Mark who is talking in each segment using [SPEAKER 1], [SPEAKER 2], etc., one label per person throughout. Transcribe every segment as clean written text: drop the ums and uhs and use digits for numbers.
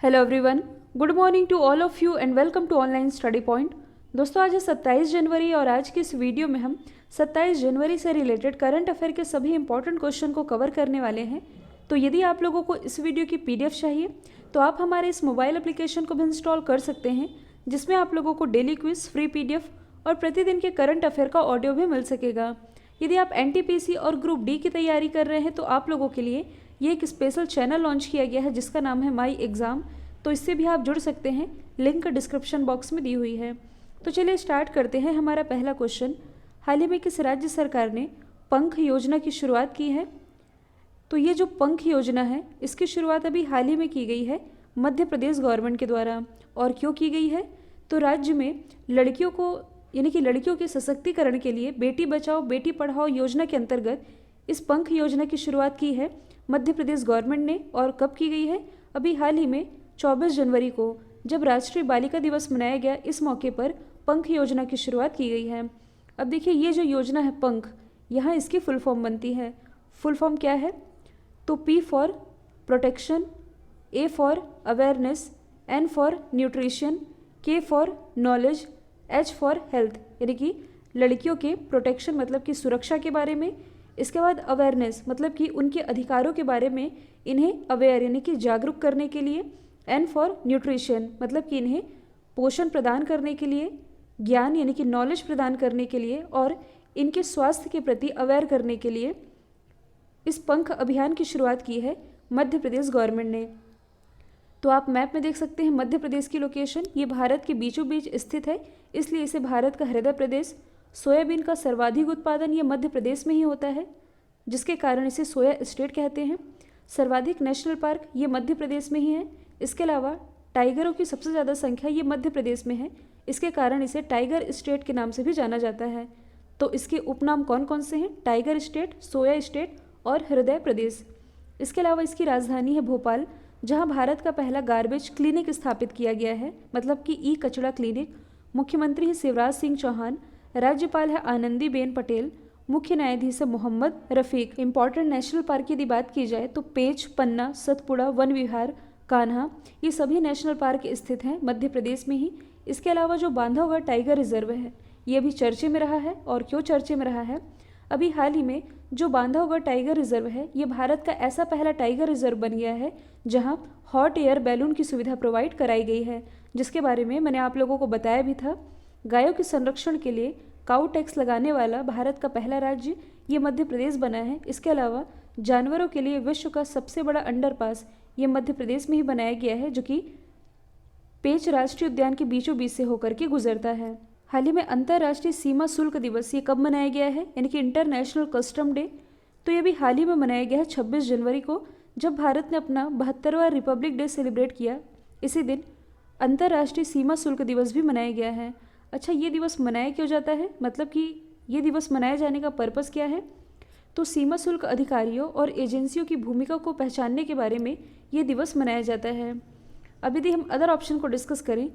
[SPEAKER 1] Hello everyone, good morning to all of you and welcome to online study point. दोस्तों, आज है 27 जनवरी और आज की इस वीडियो में हम 27 जनवरी से रिलेटेड करंट अफेयर के सभी इंपॉर्टेंट क्वेश्चन को कवर करने वाले हैं। तो यदि आप लोगों को इस वीडियो की पीडीएफ चाहिए तो आप हमारे इस मोबाइल एप्लीकेशन को भी इंस्टॉल कर सकते हैं, जिसमें आप लोगों को डेली क्विज, फ्री पीडीएफ और प्रतिदिन के करंट अफेयर का ऑडियो भी मिल सकेगा। यदि आप एनटीपीसी और ग्रुप डी की तैयारी कर रहे हैं तो आप लोगों के लिए ये एक स्पेशल चैनल लॉन्च किया गया है जिसका नाम है माई एग्ज़ाम। तो इससे भी आप जुड़ सकते हैं, लिंक डिस्क्रिप्शन बॉक्स में दी हुई है। तो चलिए स्टार्ट करते हैं। हमारा पहला क्वेश्चन, हाल ही में किस राज्य सरकार ने पंख योजना की शुरुआत की है? तो ये जो पंख योजना है इसकी शुरुआत अभी हाल ही में की गई है मध्य प्रदेश गवर्नमेंट के द्वारा। और क्यों की गई है? तो राज्य में लड़कियों को यानी कि लड़कियों के सशक्तिकरण के लिए बेटी बचाओ बेटी पढ़ाओ योजना के अंतर्गत इस पंख योजना की शुरुआत की है मध्य प्रदेश गवर्नमेंट ने। और कब की गई है? अभी हाल ही में 24 जनवरी को, जब राष्ट्रीय बालिका दिवस मनाया गया, इस मौके पर पंख योजना की शुरुआत की गई है। अब देखिए, ये जो योजना है पंख, यहाँ इसकी फुल फॉर्म बनती है। फुल फॉर्म क्या है? तो P for protection, A for awareness, N for nutrition, K for knowledge, H for health. यानी कि लड़कियों के प्रोटेक्शन मतलब कि सुरक्षा के बारे में, इसके बाद अवेयरनेस मतलब कि उनके अधिकारों के बारे में इन्हें अवेयर यानी कि जागरूक करने के लिए, एन फॉर न्यूट्रिशन मतलब कि इन्हें पोषण प्रदान करने के लिए, ज्ञान यानी कि नॉलेज प्रदान करने के लिए और इनके स्वास्थ्य के प्रति अवेयर करने के लिए इस पंख अभियान की शुरुआत की है मध्य प्रदेश गवर्नमेंट ने। तो आप मैप में देख सकते हैं मध्य प्रदेश की लोकेशन, ये भारत के बीचों बीच स्थित है, इसलिए इसे भारत का हृदय प्रदेश। सोयाबीन का सर्वाधिक उत्पादन ये मध्य प्रदेश में ही होता है, जिसके कारण इसे सोया स्टेट कहते हैं। सर्वाधिक नेशनल पार्क ये मध्य प्रदेश में ही है। इसके अलावा टाइगरों की सबसे ज़्यादा संख्या ये मध्य प्रदेश में है, इसके कारण इसे टाइगर स्टेट के नाम से भी जाना जाता है। तो इसके उपनाम कौन कौन से हैं? टाइगर स्टेट, सोया स्टेट और हृदय प्रदेश। इसके अलावा इसकी राजधानी है भोपाल, जहां भारत का पहला गार्बेज क्लिनिक स्थापित किया गया है, मतलब कि ई कचरा क्लिनिक। मुख्यमंत्री है शिवराज सिंह चौहान, राज्यपाल है आनंदीबेन पटेल, मुख्य न्यायाधीश है मोहम्मद रफ़ीक। इंपॉर्टेंट नेशनल पार्क की यदि बात की जाए तो पेंच, पन्ना, सतपुड़ा, वन विहार, कान्हा, ये सभी नेशनल पार्क स्थित हैं मध्य प्रदेश में ही। इसके अलावा जो बांधवगढ़ टाइगर रिजर्व है ये भी चर्चे में रहा है। और क्यों चर्चे में रहा है? अभी हाल ही में जो बांधवगढ़ टाइगर रिजर्व है ये भारत का ऐसा पहला टाइगर रिजर्व बन गया है जहां हॉट एयर बैलून की सुविधा प्रोवाइड कराई गई है, जिसके बारे में मैंने आप लोगों को बताया भी था। गायों के संरक्षण के लिए काऊ टैक्स लगाने वाला भारत का पहला राज्य ये मध्य प्रदेश बना है। इसके अलावा जानवरों के लिए विश्व का सबसे बड़ा अंडरपास ये मध्य प्रदेश में ही बनाया गया है, जो कि पेंच राष्ट्रीय उद्यान के बीचों बीच से होकर के गुजरता है। हाल ही में अंतर्राष्ट्रीय सीमा शुल्क दिवस ये कब मनाया गया है, यानी कि इंटरनेशनल कस्टम डे? तो ये भी हाल ही में मनाया गया है 26 जनवरी को, जब भारत ने अपना 72वां रिपब्लिक डे सेलिब्रेट किया। इसी दिन अंतर्राष्ट्रीय सीमा शुल्क दिवस भी मनाया गया है। अच्छा, ये दिवस मनाया क्यों जाता है? मतलब कि ये दिवस मनाए जाने का पर्पस क्या है? तो सीमा शुल्क अधिकारियों और एजेंसियों की भूमिका को पहचानने के बारे में ये दिवस मनाया जाता है। अब यदि हम अदर ऑप्शन को डिस्कस करें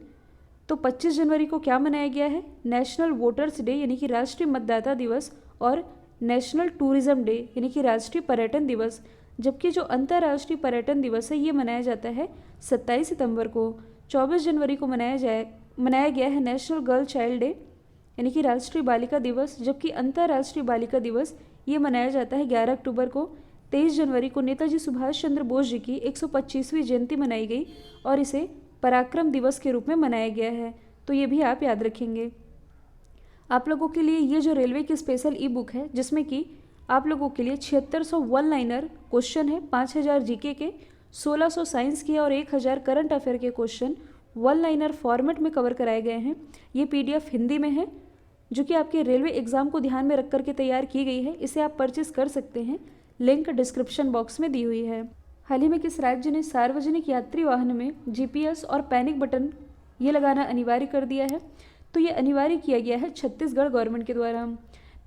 [SPEAKER 1] तो 25 जनवरी को क्या मनाया गया है? नेशनल वोटर्स डे यानी कि राष्ट्रीय मतदाता दिवस और नेशनल टूरिज्म डे यानी कि राष्ट्रीय पर्यटन दिवस। जबकि जो अंतर्राष्ट्रीय पर्यटन दिवस है ये मनाया जाता है 27 सितंबर को। 24 जनवरी को मनाया गया है नेशनल गर्ल चाइल्ड डे यानी कि राष्ट्रीय बालिका दिवस, जबकि अंतर्राष्ट्रीय बालिका दिवस ये मनाया जाता है 11 अक्टूबर को। 23 जनवरी को नेताजी सुभाष चंद्र बोस जी की 125वीं जयंती मनाई गई और इसे पराक्रम दिवस के रूप में मनाया गया है। तो ये भी आप याद रखेंगे। आप लोगों के लिए ये जो रेलवे की स्पेशल ई बुक है, जिसमें कि आप लोगों के लिए 7600 वन लाइनर क्वेश्चन है, 5000 जीके के, 1600 साइंस के और 1000 करंट अफेयर के क्वेश्चन वन लाइनर फॉर्मेट में कवर कराए गए हैं। ये पीडीएफ हिंदी में है, जो कि आपके रेलवे एग्जाम को ध्यान में रख करके तैयार की गई है। इसे आप परचेस कर सकते हैं, लिंक डिस्क्रिप्शन बॉक्स में दी हुई है। हाल ही में किस राज्य ने सार्वजनिक यात्री वाहन में जीपीएस और पैनिक बटन ये लगाना अनिवार्य कर दिया है? तो ये अनिवार्य किया गया है छत्तीसगढ़ गवर्नमेंट के द्वारा,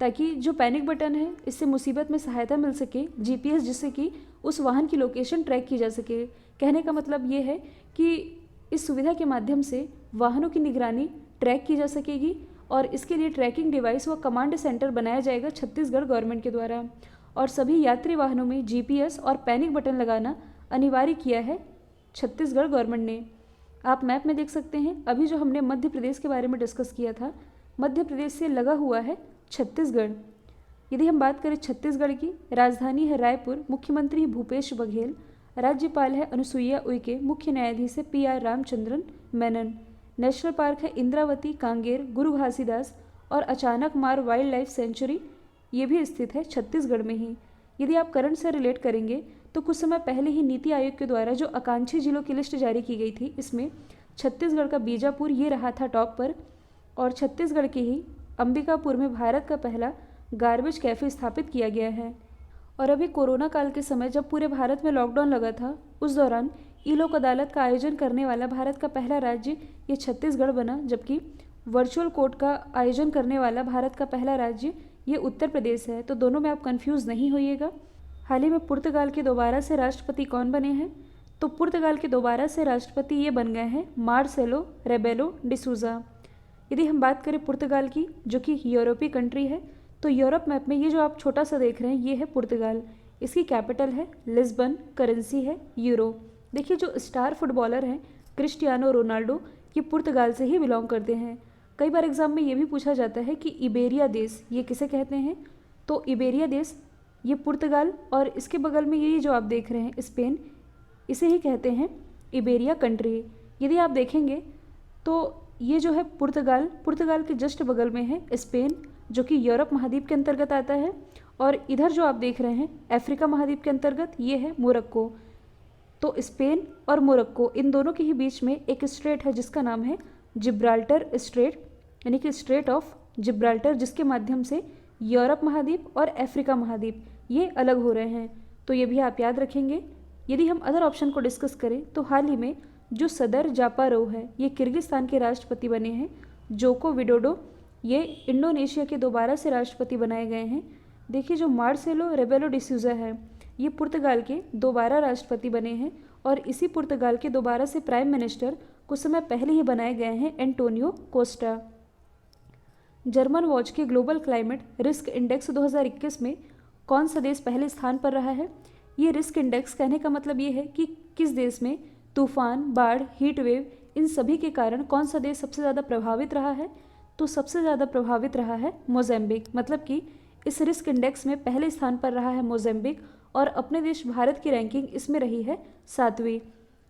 [SPEAKER 1] ताकि जो पैनिक बटन है इससे मुसीबत में सहायता मिल सके, जीपीएस जिससे कि उस वाहन की लोकेशन ट्रैक की जा सके। कहने का मतलब ये है कि इस सुविधा के माध्यम से वाहनों की निगरानी ट्रैक की जा सकेगी और इसके लिए ट्रैकिंग डिवाइस व कमांड सेंटर बनाया जाएगा छत्तीसगढ़ गवर्नमेंट के द्वारा। और सभी यात्री वाहनों में जीपीएस और पैनिक बटन लगाना अनिवार्य किया है छत्तीसगढ़ गवर्नमेंट ने। आप मैप में देख सकते हैं, अभी जो हमने मध्य प्रदेश के बारे में डिस्कस किया था, मध्य प्रदेश से लगा हुआ है छत्तीसगढ़। यदि हम बात करें छत्तीसगढ़ की, राजधानी है रायपुर, मुख्यमंत्री भूपेश बघेल, राज्यपाल है अनुसुईया उइके, मुख्य न्यायाधीश है PR Ramachandran Menon, national park है इंद्रावती कांगेर, गुरु घासीदास और अचानक मार वाइल्ड लाइफ सेंचुरी, ये भी स्थित है छत्तीसगढ़ में ही। यदि आप करंट से रिलेट करेंगे तो कुछ समय पहले ही नीति आयोग के द्वारा जो आकांक्षी जिलों की लिस्ट जारी की गई थी, इसमें छत्तीसगढ़ का बीजापुर ये रहा था टॉप पर, और छत्तीसगढ़ के ही अंबिकापुर में भारत का पहला गार्बेज कैफ़े स्थापित किया गया है। और अभी कोरोना काल के समय जब पूरे भारत में लॉकडाउन लगा था, उस दौरान ई लोक अदालत का आयोजन करने वाला भारत का पहला राज्य ये छत्तीसगढ़ बना, जबकि वर्चुअल कोर्ट का आयोजन करने वाला भारत का पहला राज्य ये उत्तर प्रदेश है। तो दोनों में आप कंफ्यूज नहीं होइएगा। हाल ही में पुर्तगाल के दोबारा से राष्ट्रपति कौन बने हैं? तो पुर्तगाल के दोबारा से राष्ट्रपति ये बन गए हैं मार्सेलो रेबेलो डिसूजा। यदि हम बात करें पुर्तगाल की, जो कि यूरोपीय कंट्री है, तो यूरोप मैप में ये जो आप छोटा सा देख रहे हैं ये है पुर्तगाल। इसकी कैपिटल है लिस्बन, करेंसी है यूरो। देखिए जो स्टार फुटबॉलर हैं क्रिस्टियानो रोनाल्डो, ये पुर्तगाल से ही बिलोंग करते हैं। कई बार एग्जाम में ये भी पूछा जाता है कि इबेरिया देश ये किसे कहते हैं? तो इबेरिया देश ये पुर्तगाल, और इसके बगल में ये जो आप देख रहे हैं स्पेन, इसे ही कहते हैं इबेरिया कंट्री। यदि आप देखेंगे तो ये जो है पुर्तगाल, पुर्तगाल के जस्ट बगल में है स्पेन, जो कि यूरोप महाद्वीप के अंतर्गत आता है, और इधर जो आप देख रहे हैं अफ्रीका महाद्वीप के अंतर्गत ये है मोरक्को। तो स्पेन और मोरक्को इन दोनों के ही बीच में एक स्ट्रेट है जिसका नाम है जिब्राल्टर स्ट्रेट, यानी कि स्ट्रेट ऑफ जिब्राल्टर, जिसके माध्यम से यूरोप महाद्वीप और अफ्रीका महाद्वीप ये अलग हो रहे हैं। तो ये भी आप याद रखेंगे। यदि हम अदर ऑप्शन को डिस्कस करें तो हाल ही में जो सदर जापारोव है ये किर्गिस्तान के राष्ट्रपति बने हैं। जोको विडोडो ये इंडोनेशिया के दोबारा से राष्ट्रपति बनाए गए हैं। देखिए जो मार्सेलो रेबेलो डिसूजा है ये पुर्तगाल के दोबारा राष्ट्रपति बने हैं, और इसी पुर्तगाल के दोबारा से प्राइम मिनिस्टर कुछ समय पहले ही बनाए गए हैं एंटोनियो कोस्टा। जर्मन वॉच के ग्लोबल क्लाइमेट रिस्क इंडेक्स 2021 में कौन सा देश पहले स्थान पर रहा है? ये रिस्क इंडेक्स कहने का मतलब ये है कि किस देश में तूफान, बाढ़, हीट वेव, इन सभी के कारण कौन सा देश सबसे ज़्यादा प्रभावित रहा है? तो सबसे ज़्यादा प्रभावित रहा है मोज़ेम्बिक, मतलब कि इस रिस्क इंडेक्स में पहले स्थान पर रहा है मोज़ेम्बिक, और अपने देश भारत की रैंकिंग इसमें रही है 7वीं।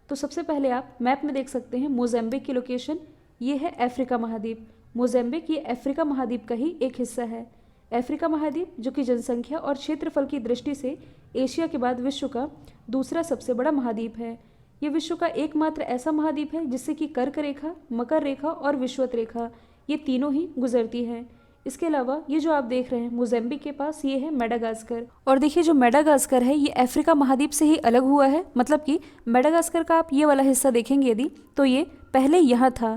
[SPEAKER 1] तो सबसे पहले आप मैप में देख सकते हैं मोज़ेम्बिक की लोकेशन, ये है अफ्रीका महाद्वीप। मोज़ेम्बिक ये अफ्रीका महाद्वीप का ही एक हिस्सा है। अफ्रीका महाद्वीप जो कि जनसंख्या और क्षेत्रफल की दृष्टि से एशिया के बाद विश्व का दूसरा सबसे बड़ा महाद्वीप है। ये विश्व का एकमात्र ऐसा महाद्वीप है जिससे कि कर्क रेखा, मकर रेखा और विषुवत रेखा ये तीनों ही गुजरती हैं। इसके अलावा ये जो आप देख रहे हैं मोज़ेम्बिक के पास ये है मेडागास्कर, और देखिए जो मेडागास्कर है ये अफ्रीका महाद्वीप से ही अलग हुआ है। मतलब कि मेडागास्कर का आप ये वाला हिस्सा देखेंगे यदि, तो ये पहले यहाँ था,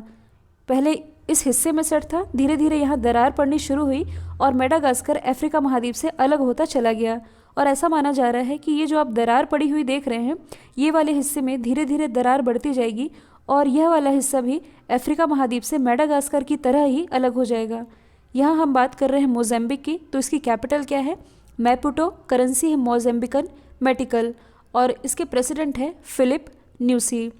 [SPEAKER 1] पहले इस हिस्से में सेट था, धीरे धीरे यहाँ दरार पड़नी शुरू हुई और मेडागास्कर अफ्रीका महाद्वीप से अलग होता चला गया। और ऐसा माना जा रहा है कि ये जो आप दरार पड़ी हुई देख रहे हैं ये वाले हिस्से में धीरे धीरे दरार बढ़ती जाएगी, और यह वाला हिस्सा भी अफ्रीका महाद्वीप से मेडागास्कर की तरह ही अलग हो जाएगा। यहाँ हम बात कर रहे हैं मोज़ेम्बिक की, तो इसकी कैपिटल क्या है? मैपुटो, करेंसी है मोज़ेम्बिकन मेटिकल, और इसके प्रेसिडेंट है फिलिप न्यूसी।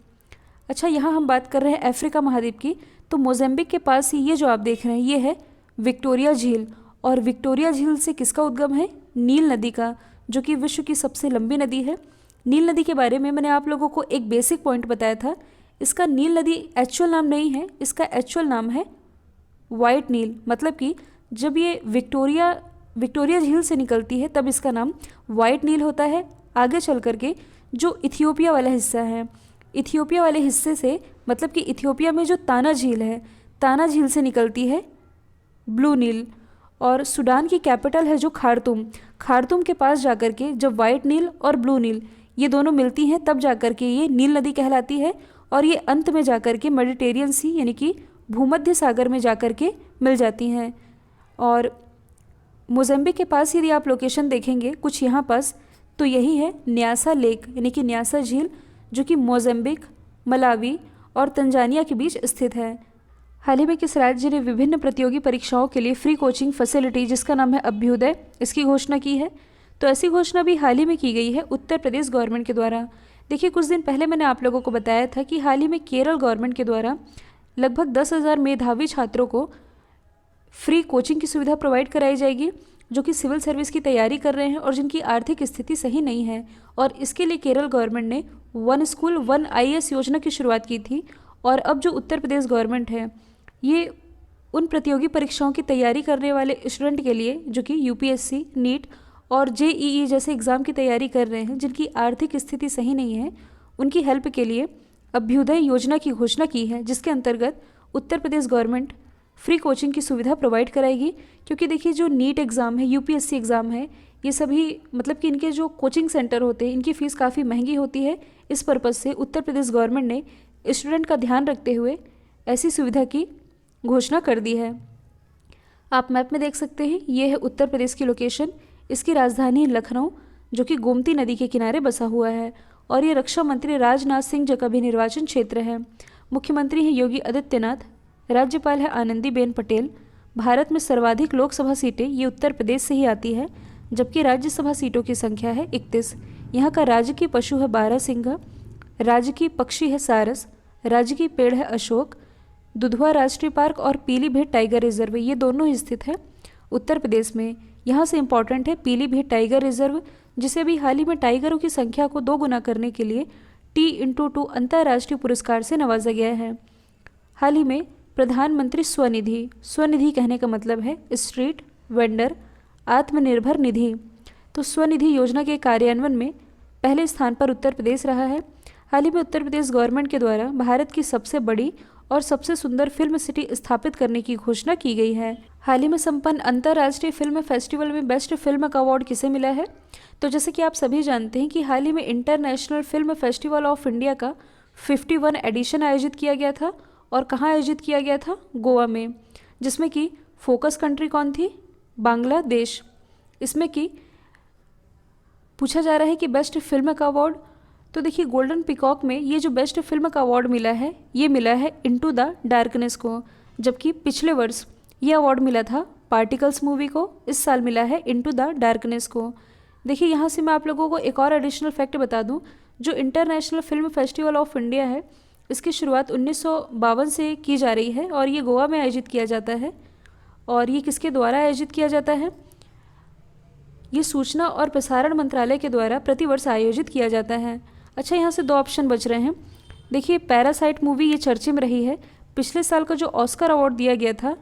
[SPEAKER 1] अच्छा, यहाँ हम बात कर रहे हैं अफ्रीका महाद्वीप की, तो मोज़ेम्बिक के पास ही ये जो आप देख रहे हैं ये है विक्टोरिया झील, और विक्टोरिया झील से किसका उद्गम है? नील नदी का, जो कि विश्व की सबसे लंबी नदी है। नील नदी के बारे में मैंने आप लोगों को एक बेसिक पॉइंट बताया था। इसका नील नदी एक्चुअल नाम नहीं है, इसका एक्चुअल नाम है वाइट नील। मतलब कि जब ये विक्टोरिया झील से निकलती है तब इसका नाम वाइट नील होता है। आगे चल करके जो इथियोपिया वाला हिस्सा है, इथियोपिया वाले हिस्से से, मतलब कि इथियोपिया में जो ताना झील है, ताना झील से निकलती है ब्लू नील। और सूडान की कैपिटल है जो खार्तूम, खार्तूम के पास जाकर के जब वाइट नील और ब्लू नील ये दोनों मिलती हैं तब जाकर के ये नील नदी कहलाती है, और ये अंत में जाकर के मेडिटेरियन सी यानी कि भूमध्य सागर में जाकर के मिल जाती हैं। और मोज़ेम्बिक के पास यदि आप लोकेशन देखेंगे कुछ यहाँ पास, तो यही है न्यासा लेक यानी कि न्यासा झील, जो कि मोज़ेम्बिक, मलावी और तंजानिया के बीच स्थित है। हाल ही में किस राज्य ने विभिन्न प्रतियोगी परीक्षाओं के लिए फ्री कोचिंग फैसिलिटी जिसका नाम है अभ्युदय, इसकी घोषणा की है? तो ऐसी घोषणा भी हाल ही में की गई है उत्तर प्रदेश गवर्नमेंट के द्वारा। देखिए कुछ दिन पहले मैंने आप लोगों को बताया था कि हाल ही में केरल गवर्नमेंट के द्वारा लगभग 10,000 मेधावी छात्रों को फ्री कोचिंग की सुविधा प्रोवाइड कराई जाएगी, जो कि सिविल सर्विस की तैयारी कर रहे हैं और जिनकी आर्थिक स्थिति सही नहीं है। और इसके लिए केरल गवर्नमेंट ने वन स्कूल वन IAS योजना की शुरुआत की थी। और अब जो उत्तर प्रदेश गवर्नमेंट है, ये उन प्रतियोगी परीक्षाओं की तैयारी करने वाले स्टूडेंट के लिए जो कि UPSC, नीट और JEE जैसे एग्ज़ाम की तैयारी कर रहे हैं, जिनकी आर्थिक स्थिति सही नहीं है, उनकी हेल्प के लिए अभ्युदय योजना की घोषणा की है, जिसके अंतर्गत Uttar Pradesh government free coaching की सुविधा प्रोवाइड कराएगी। क्योंकि देखिए जो नीट एग्ज़ाम है, UPSC एग्ज़ाम है, ये सभी मतलब कि इनके जो कोचिंग सेंटर होते हैं, इनकी फ़ीस काफ़ी महंगी होती है। इस पर्पज़ से उत्तर प्रदेश गवर्नमेंट ने स्टूडेंट का ध्यान रखते हुए ऐसी सुविधा की घोषणा कर दी है। आप मैप में देख सकते हैं, ये है उत्तर प्रदेश की लोकेशन। इसकी राजधानी लखनऊ, जो कि गोमती नदी के किनारे बसा हुआ है। और ये रक्षा मंत्री राजनाथ सिंह जी का भी निर्वाचन क्षेत्र है। मुख्यमंत्री हैं योगी आदित्यनाथ, राज्यपाल है आनंदीबेन पटेल। भारत में सर्वाधिक लोकसभा सीटें ये उत्तर प्रदेश से ही आती है, जबकि राज्यसभा सीटों की संख्या है 31। यहाँ का राजकीय पशु है बारहसिंघा, राजकीय पक्षी है सारस, राजकीय पेड़ है अशोक। दुधवा राष्ट्रीय पार्क और पीलीभीत टाइगर रिजर्व ये दोनों ही स्थित है उत्तर प्रदेश में। यहाँ से इम्पॉर्टेंट है पीलीभीत टाइगर रिजर्व, जिसे अभी हाल ही में टाइगरों की संख्या को 2 गुना करने के लिए T/2 अंतर्राष्ट्रीय पुरस्कार से नवाजा गया है। हाल ही में प्रधानमंत्री स्वनिधि कहने का मतलब है स्ट्रीट वेंडर आत्मनिर्भर निधि, तो स्वनिधि योजना के कार्यान्वयन में पहले स्थान पर उत्तर प्रदेश रहा है। हाल ही में उत्तर प्रदेश गवर्नमेंट के द्वारा भारत की सबसे बड़ी और सबसे सुंदर फिल्म सिटी स्थापित करने की घोषणा की गई है। हाल ही में संपन्न अंतर्राष्ट्रीय फिल्म फेस्टिवल में बेस्ट फिल्म का अवार्ड किसे मिला है? तो जैसे कि आप सभी जानते हैं कि हाल ही में international film festival of India का 51 एडिशन आयोजित किया गया था। और कहाँ आयोजित किया गया था? गोवा में, जिसमें कि फोकस कंट्री कौन थी? बांग्लादेश। इसमें कि पूछा जा रहा है कि बेस्ट फिल्म का अवार्ड, तो देखिए गोल्डन पिकॉक में ये जो बेस्ट फिल्म का अवार्ड मिला है, ये मिला है इनटू द डार्कनेस को, जबकि पिछले वर्ष ये अवार्ड मिला था पार्टिकल्स मूवी को। इस साल मिला है इनटू द डार्कनेस को। देखिए यहाँ से मैं आप लोगों को एक और एडिशनल फैक्ट बता दूँ, जो international film festival of India है, इसकी शुरुआत 1952 से की जा रही है और ये गोवा में आयोजित किया जाता है। और ये किसके द्वारा आयोजित किया जाता है? ये सूचना और प्रसारण मंत्रालय के द्वारा प्रतिवर्ष आयोजित किया जाता है। अच्छा, यहाँ से 2 ऑप्शन बच रहे हैं। देखिए पैरासाइट मूवी ये चर्चे में रही है। पिछले साल का जो ऑस्कर अवार्ड दिया गया था,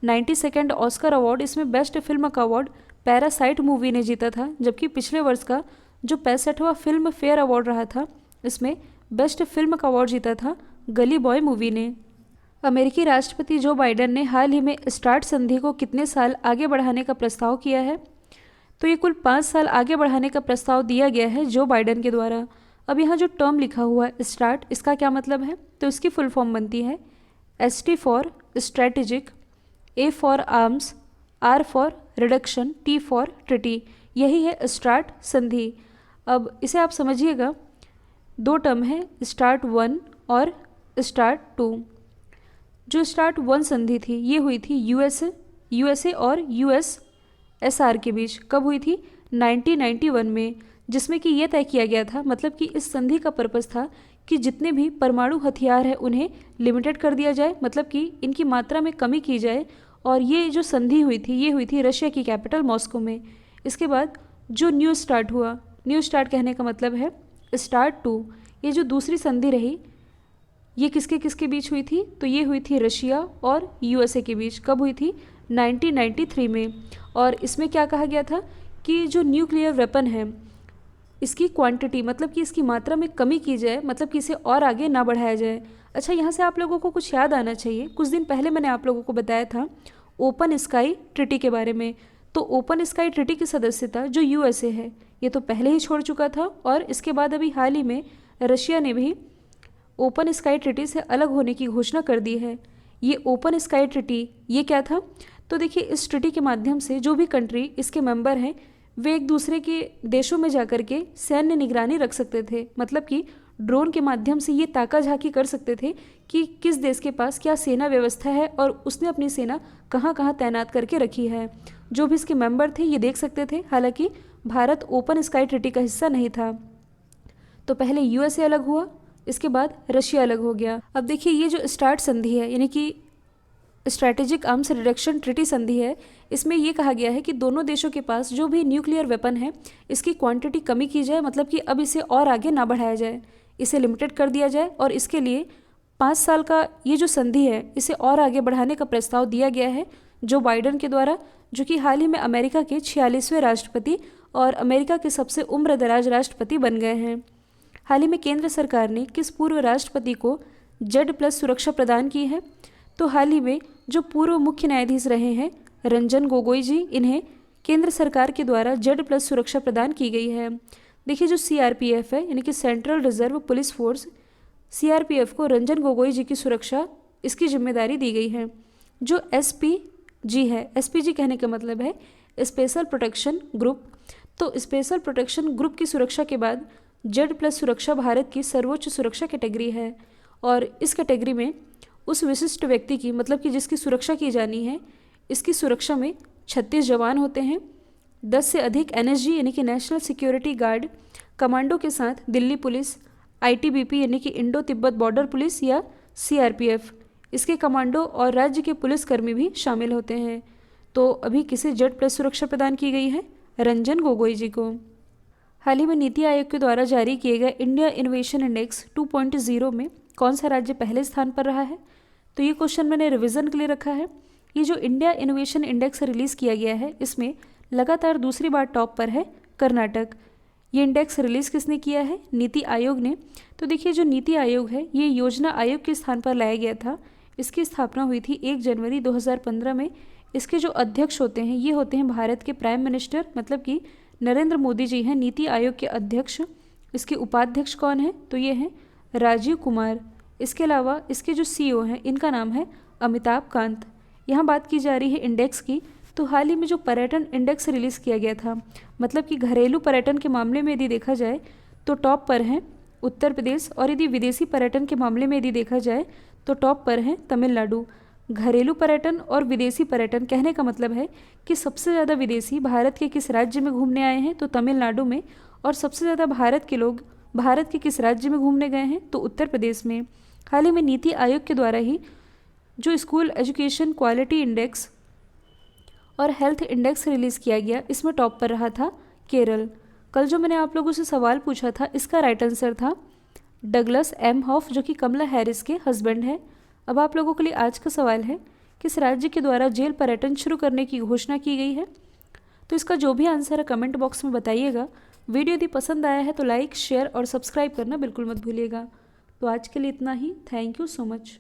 [SPEAKER 1] 92nd ऑस्कर अवार्ड, इसमें बेस्ट फिल्म का अवार्ड पैरासाइट मूवी ने जीता था। जबकि पिछले वर्ष का जो 65वां फिल्म फेयर अवार्ड रहा था, इसमें बेस्ट फिल्म का अवार्ड जीता था गली बॉय मूवी ने। अमेरिकी राष्ट्रपति जो बाइडेन ने हाल ही में स्टार्ट संधि को कितने साल आगे बढ़ाने का प्रस्ताव किया है? तो ये कुल 5 साल आगे बढ़ाने का प्रस्ताव दिया गया है जो बाइडेन के द्वारा। अब यहाँ जो टर्म लिखा हुआ है स्टार्ट, इसका क्या मतलब है? तो इसकी फुल फॉर्म बनती है ST for strategic, A for arms, R for reduction, T for treaty. यही है स्टार्ट संधि। अब इसे आप समझिएगा, 2 टर्म है स्टार्ट 1 और स्टार्ट 2। जो स्टार्ट 1 संधि थी ये हुई थी USA और USSR के बीच। कब हुई थी? 1991 में, जिसमें कि ये तय किया गया था, मतलब कि इस संधि का पर्पस था कि जितने भी परमाणु हथियार हैं उन्हें लिमिटेड कर दिया जाए, मतलब कि इनकी मात्रा में कमी की जाए। और ये जो संधि हुई थी ये हुई थी रशिया की कैपिटल मॉस्को में। इसके बाद जो न्यू स्टार्ट हुआ, न्यू स्टार्ट कहने का मतलब है स्टार्ट 2। ये जो दूसरी संधि रही ये किसके किसके बीच हुई थी? तो ये हुई थी रशिया और USA के बीच। कब हुई थी? 1993 में। और इसमें क्या कहा गया था कि जो न्यूक्लियर वेपन है इसकी क्वांटिटी, मतलब कि इसकी मात्रा में कमी की जाए, मतलब कि इसे और आगे ना बढ़ाया जाए। अच्छा, यहाँ से आप लोगों को कुछ याद आना चाहिए। कुछ दिन पहले मैंने आप लोगों को बताया था ओपन स्काई ट्रिटी के बारे में। तो ओपन स्काई ट्रिटी की सदस्यता जो USA है ये तो पहले ही छोड़ चुका था, और इसके बाद अभी हाल ही में रशिया ने भी ओपन स्काई ट्रिटी से अलग होने की घोषणा कर दी है। ये ओपन स्काई ट्रिटी ये क्या था? तो देखिए इस ट्रिटी के माध्यम से जो भी कंट्री इसके मेंबर हैं वे एक दूसरे के देशों में जाकर के सैन्य निगरानी रख सकते थे। मतलब कि ड्रोन के माध्यम से ये ताका झाकी कर सकते थे कि किस देश के पास क्या सेना व्यवस्था है और उसने अपनी सेना कहाँ कहाँ तैनात करके रखी है। जो भी इसके मेंबर थे ये देख सकते थे। हालांकि भारत ओपन स्काई ट्रिटी का हिस्सा नहीं था। तो पहले यूएसए अलग हुआ, इसके बाद रशिया अलग हो गया। अब देखिए ये जो स्टार्ट संधि है यानी कि स्ट्रैटेजिक आर्म्स रिडक्शन ट्रीटी संधि है, इसमें ये कहा गया है कि दोनों देशों के पास जो भी न्यूक्लियर वेपन है इसकी क्वांटिटी कमी की जाए, मतलब कि अब इसे और आगे ना बढ़ाया जाए, इसे लिमिटेड कर दिया जाए। और इसके लिए 5 साल का ये जो संधि है इसे और आगे बढ़ाने का प्रस्ताव दिया गया है जो बाइडन के द्वारा, जो कि हाल ही में अमेरिका के 46वें राष्ट्रपति और अमेरिका के सबसे उम्रदराज राष्ट्रपति बन गए हैं। हाल ही में केंद्र सरकार ने किस पूर्व राष्ट्रपति को Z+ सुरक्षा प्रदान की है? तो हाल ही में जो पूर्व मुख्य न्यायाधीश रहे हैं रंजन गोगोई जी, इन्हें केंद्र सरकार के द्वारा Z+ सुरक्षा प्रदान की गई है। देखिए जो CRPF है यानी कि central reserve police force, CRPF को रंजन गोगोई जी की सुरक्षा इसकी जिम्मेदारी दी गई है। जो SPG है, SPG कहने का मतलब है स्पेशल प्रोटेक्शन ग्रुप, तो स्पेशल प्रोटेक्शन ग्रुप की सुरक्षा के बाद Z+ सुरक्षा भारत की सर्वोच्च सुरक्षा कैटेगरी है। और इस कैटेगरी में उस विशिष्ट व्यक्ति की, मतलब कि जिसकी सुरक्षा की जानी है, इसकी सुरक्षा में 36 जवान होते हैं, 10 से अधिक NSG यानी कि नेशनल सिक्योरिटी गार्ड कमांडो के साथ दिल्ली पुलिस, ITBP यानी कि इंडो तिब्बत बॉर्डर पुलिस या CRPF, इसके कमांडो और राज्य के पुलिसकर्मी भी शामिल होते हैं। तो अभी किसे Z+ सुरक्षा प्रदान की गई है? रंजन गोगोई जी को। हाल ही में नीति आयोग के द्वारा जारी किए गए इंडिया इनोवेशन इंडेक्स 2.0 में कौन सा राज्य पहले स्थान पर रहा है? तो ये क्वेश्चन मैंने रिवीजन के लिए रखा है। ये जो इंडिया इनोवेशन इंडेक्स रिलीज़ किया गया है इसमें लगातार दूसरी बार टॉप पर है कर्नाटक। ये इंडेक्स रिलीज़ किसने किया है? नीति आयोग ने। तो देखिए जो नीति आयोग है ये योजना आयोग के स्थान पर लाया गया था। इसकी स्थापना हुई थी 1 जनवरी 2015 में। इसके जो अध्यक्ष होते हैं ये होते हैं भारत के प्राइम मिनिस्टर, मतलब कि नरेंद्र मोदी जी हैं नीति आयोग के अध्यक्ष। इसके उपाध्यक्ष कौन है? तो ये हैं राजीव कुमार। इसके अलावा इसके जो CEO हैं इनका नाम है अमिताभ कांत। यहाँ बात की जा रही है इंडेक्स की, तो हाल ही में जो पर्यटन इंडेक्स रिलीज़ किया गया था, मतलब कि घरेलू पर्यटन के मामले में यदि देखा जाए तो टॉप पर हैं उत्तर प्रदेश, और यदि विदेशी पर्यटन के मामले में यदि देखा जाए तो टॉप पर हैं तमिलनाडु। घरेलू पर्यटन और विदेशी पर्यटन कहने का मतलब है कि सबसे ज़्यादा विदेशी भारत के किस राज्य में घूमने आए हैं? तो तमिलनाडु में। और सबसे ज़्यादा भारत के लोग भारत के किस राज्य में घूमने गए हैं? तो उत्तर प्रदेश में। हाल ही में नीति आयोग के द्वारा ही जो स्कूल एजुकेशन क्वालिटी इंडेक्स और हेल्थ इंडेक्स रिलीज़ किया गया, इसमें टॉप पर रहा था केरल। कल जो मैंने आप लोगों से सवाल पूछा था इसका राइट आंसर था डगलस एमहॉफ, जो कि कमला हैरिस के हस्बैंड है। अब आप लोगों के लिए आज का सवाल है, किस राज्य के द्वारा जेल पर्यटन शुरू करने की घोषणा की गई है? तो इसका जो भी आंसर है कमेंट बॉक्स में बताइएगा। वीडियो यदि पसंद आया है तो लाइक, शेयर और सब्सक्राइब करना बिल्कुल मत भूलिएगा। तो आज के लिए इतना ही। Thank you so much.